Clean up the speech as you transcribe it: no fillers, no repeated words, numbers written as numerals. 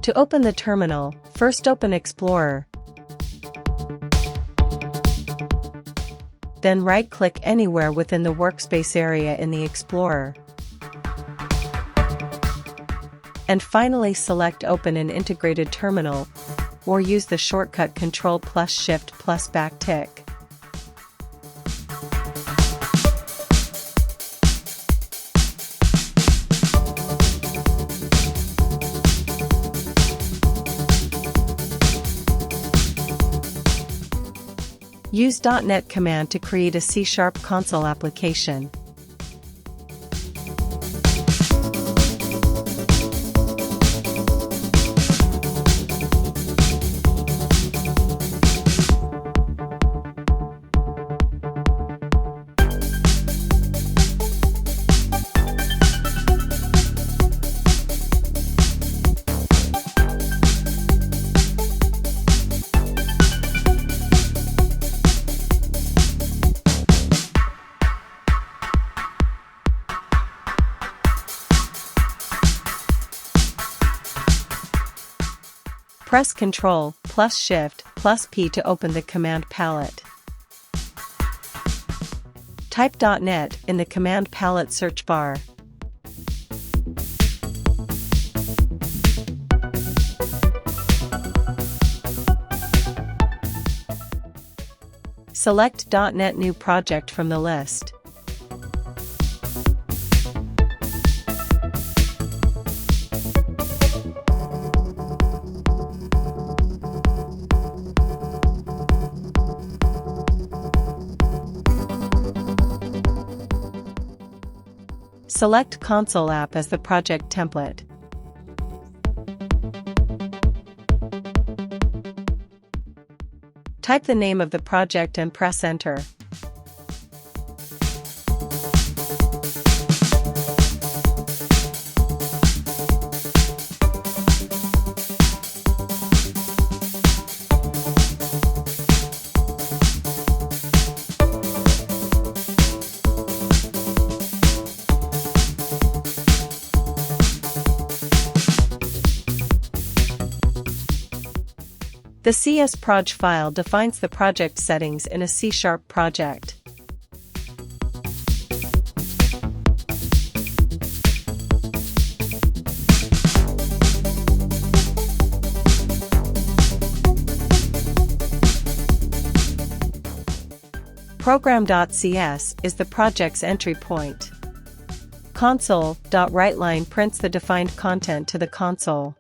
To open the terminal, first open Explorer. Then right-click anywhere within the workspace area in the Explorer. And finally select Open an integrated terminal, or use the shortcut Ctrl+Shift+backtick. Use .NET command to create a C# console application. Press Ctrl+Shift+P to open the command palette. Type .NET in the command palette search bar. Select .NET New Project from the list. Select Console App as the project template. Type the name of the project and press Enter. The CS_proj file defines the project settings in a C# project. Program.cs is the project's entry point. Console.writeLine prints the defined content to the console.